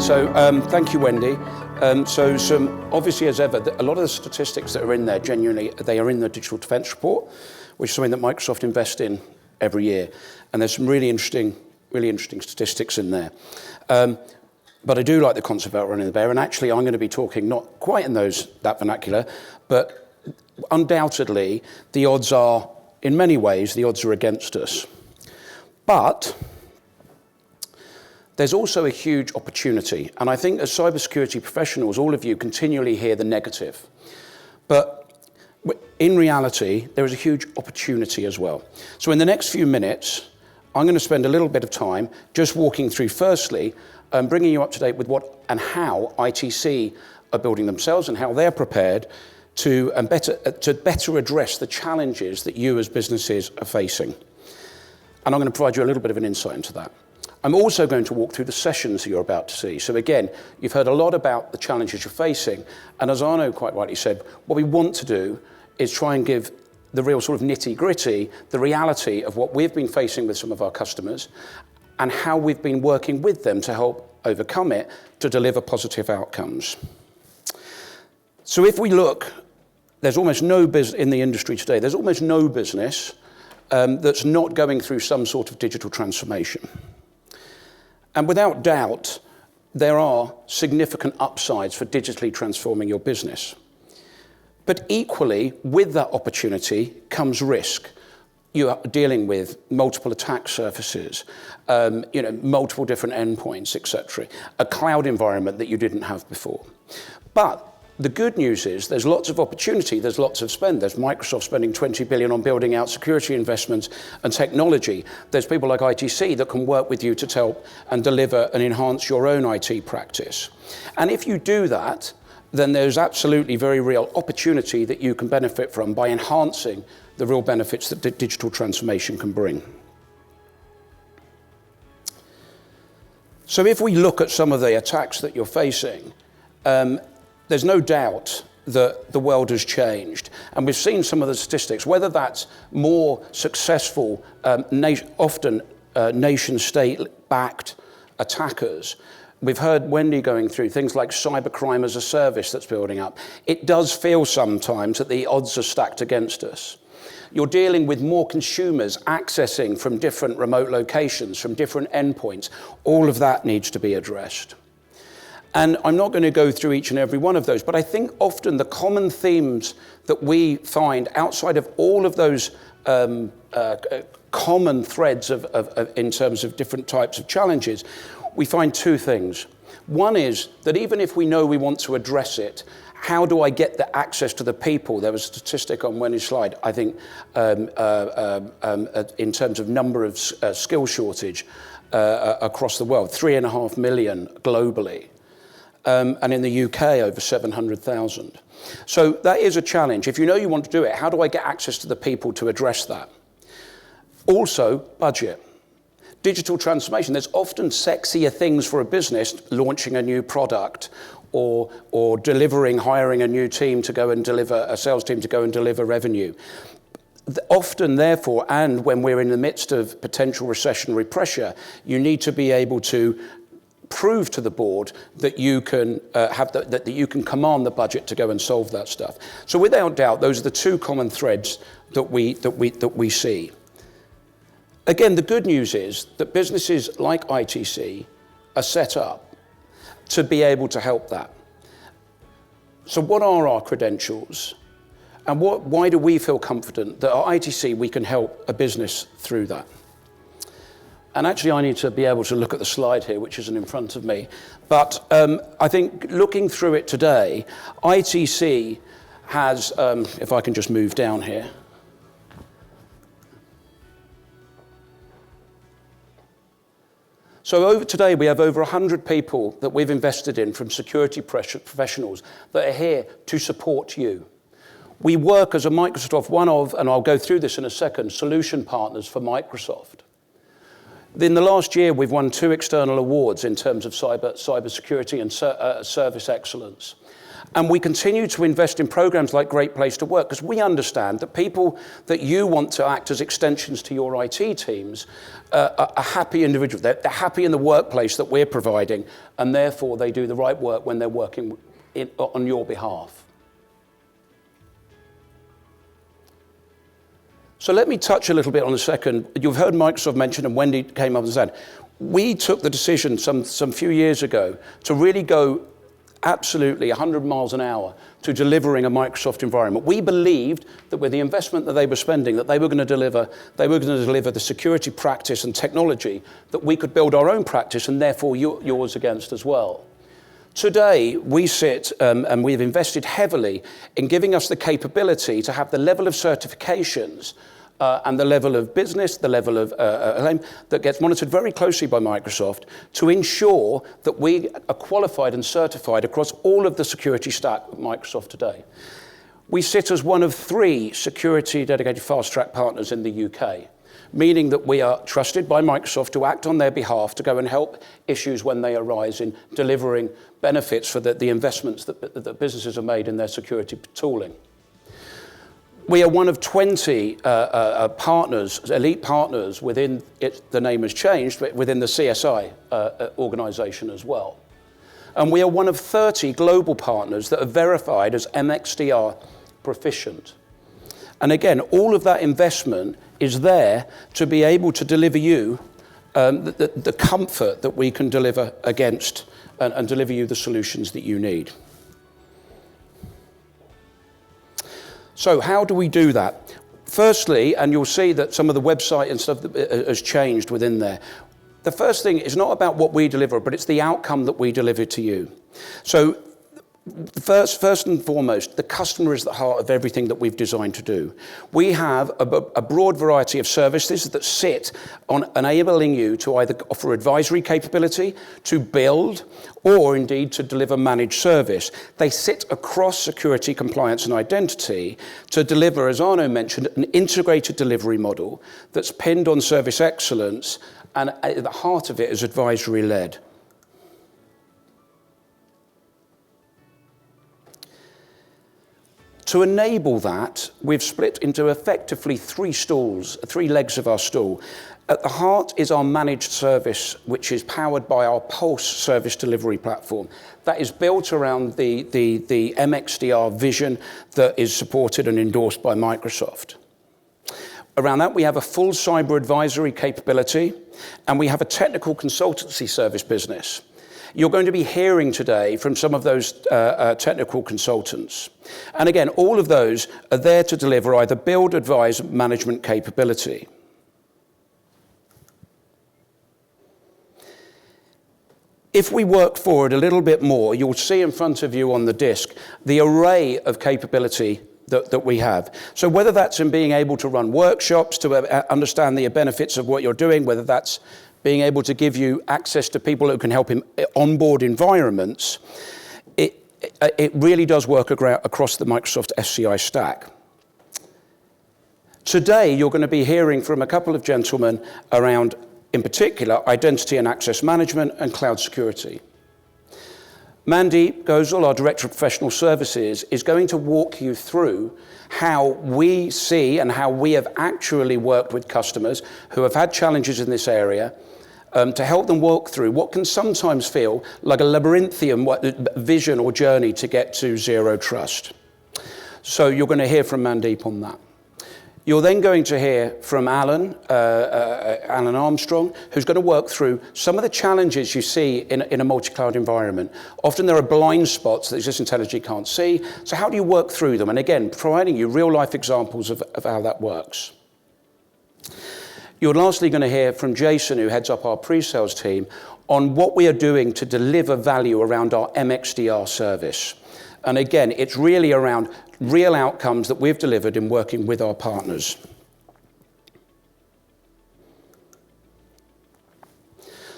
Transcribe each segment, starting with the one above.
Thank you, Wendy. Obviously, as ever, a lot of the statistics that are in there, genuinely, they are in the Digital Defence Report, which is something that Microsoft invests in every year. And there's some really interesting statistics in there. But I do like the concept about running the bear, and actually I'm going to be talking not quite in that vernacular, but undoubtedly the odds are, in many ways, the odds are against us. But there's also a huge opportunity, and I think as cybersecurity professionals, all of you continually hear the negative. But in reality, there is a huge opportunity as well. So in the next few minutes, I'm going to spend a little bit of time just walking through, firstly, bringing you up to date with what and how ITC are building themselves and how they're prepared to better address the challenges that you as businesses are facing. And I'm going to provide you a little bit of an insight into that. I'm also going to walk through the sessions that you're about to see. So again, you've heard a lot about the challenges you're facing, and as Arno quite rightly said, what we want to do is try and give the real sort of nitty-gritty, the reality of what we've been facing with some of our customers and how we've been working with them to help overcome it to deliver positive outcomes. So if we look, there's almost no business in the industry today, there's almost no business that's not going through some sort of digital transformation. And without doubt, there are significant upsides for digitally transforming your business. But equally, with that opportunity comes risk. You are dealing with multiple attack surfaces, multiple different endpoints, etc. A cloud environment that you didn't have before. But the good news is there's lots of opportunity, there's lots of spend. There's Microsoft spending 20 billion on building out security investments and technology. There's people like ITC that can work with you to help and deliver and enhance your own IT practice. And if you do that, then there's absolutely very real opportunity that you can benefit from by enhancing the real benefits that digital transformation can bring. So if we look at some of the attacks that you're facing, there's no doubt that the world has changed. And we've seen some of the statistics, whether that's more successful, often nation-state-backed attackers. We've heard Wendy going through things like cybercrime as a service that's building up. It does feel sometimes that the odds are stacked against us. You're dealing with more consumers accessing from different remote locations, from different endpoints. All of that needs to be addressed. And I'm not going to go through each and every one of those, but I think often the common themes that we find outside of all of those common threads in terms of different types of challenges, we find two things. One is that even if we know we want to address it, how do I get the access to the people? There was a statistic on Wendy's slide, I think, in terms of number of skill shortage across the world, 3.5 million globally. And in the UK, over 700,000. So that is a challenge. If you know you want to do it, how do I get access to the people to address that? Also, budget. Digital transformation, there's often sexier things for a business, launching a new product or hiring a new team to go and deliver, a sales team to go and deliver revenue. Often, therefore, and when we're in the midst of potential recessionary pressure, you need to be able to prove to the board that you can that you can command the budget to go and solve that stuff. So without doubt, those are the two common threads that we see. Again, the good news is that businesses like ITC are set up to be able to help that. So what are our credentials? And why do we feel confident that at ITC we can help a business through that? And actually, I need to be able to look at the slide here, which isn't in front of me. But I think looking through it today, ITC has, if I can just move down here. So today, we have over 100 people that we've invested in from security professionals that are here to support you. We work as a Microsoft, one of, and I'll go through this in a second, solution partners for Microsoft. In the last year, we've won 2 external awards in terms of cybersecurity and service excellence. And we continue to invest in programs like Great Place to Work because we understand that people that you want to act as extensions to your IT teams are happy individuals. They're happy in the workplace that we're providing, and therefore they do the right work when they're working on your behalf. So let me touch a little bit on the second. You've heard Microsoft mentioned, and Wendy came up and said, we took the decision some few years ago to really go absolutely 100 miles an hour to delivering a Microsoft environment. We believed that with the investment that they were spending, that they were going to deliver the security practice and technology that we could build our own practice and therefore yours against as well. Today, we sit and we've invested heavily in giving us the capability to have the level of certifications and the level of business, the level of that gets monitored very closely by Microsoft to ensure that we are qualified and certified across all of the security stack of Microsoft today. We sit as one of 3 security dedicated fast-track partners in the UK, meaning that we are trusted by Microsoft to act on their behalf to go and help issues when they arise in delivering benefits for the investments that businesses have made in their security tooling. We are one of 20 partners, elite partners within it, the name has changed, but within the CSI organization as well. And we are one of 30 global partners that are verified as MXDR proficient. And again, all of that investment is there to be able to deliver you the comfort that we can deliver against and deliver you the solutions that you need. So how do we do that? Firstly, and you'll see that some of the website and stuff has changed within there. The first thing is not about what we deliver, but it's the outcome that we deliver to you. So first and foremost, the customer is the heart of everything that we've designed to do. We have a broad variety of services that sit on enabling you to either offer advisory capability, to build, or indeed to deliver managed service. They sit across security, compliance, and identity to deliver, as Arno mentioned, an integrated delivery model that's pinned on service excellence, and at the heart of it is advisory-led. To enable that, we've split into effectively 3 legs of our stool. At the heart is our managed service, which is powered by our Pulse service delivery platform. That is built around the MXDR vision that is supported and endorsed by Microsoft. Around that, we have a full cyber advisory capability, and we have a technical consultancy service business. You're going to be hearing today from some of those technical consultants. And again, all of those are there to deliver either build, advise, management capability. If we work forward a little bit more, you'll see in front of you on the disk the array of capability that we have. So whether that's in being able to run workshops to understand the benefits of what you're doing, whether that's being able to give you access to people who can help him onboard environments, it really does work across the Microsoft SCI stack. Today, you're going to be hearing from a couple of gentlemen around, in particular, identity and access management and cloud security. Mandeep Gosal, our Director of Professional Services, is going to walk you through how we see and how we have actually worked with customers who have had challenges in this area to help them walk through what can sometimes feel like a labyrinthian vision or journey to get to zero trust. So you're going to hear from Mandeep on that. You're then going to hear from Alan Armstrong, who's going to work through some of the challenges you see in a multi-cloud environment. Often there are blind spots that Existing Intelligence can't see. So how do you work through them? And again, providing you real-life examples of how that works. You're lastly going to hear from Jason, who heads up our pre-sales team, on what we are doing to deliver value around our MXDR service. And again, it's really around real outcomes that we've delivered in working with our partners.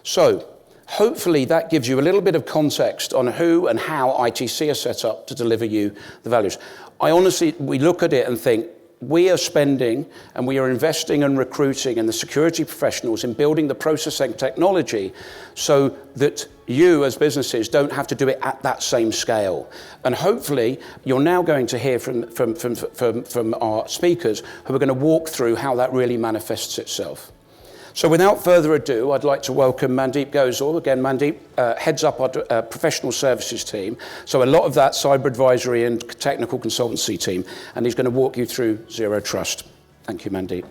So, hopefully that gives you a little bit of context on who and how ITC are set up to deliver you the values. We look at it and think, we are spending and we are investing and recruiting in the security professionals in building the processing technology so that you as businesses don't have to do it at that same scale. And hopefully you're now going to hear from our speakers who are going to walk through how that really manifests itself. So without further ado, I'd like to welcome Mandeep Gosal. Again, Mandeep heads up our professional services team. So a lot of that cyber advisory and technical consultancy team. And he's going to walk you through Zero Trust. Thank you, Mandeep.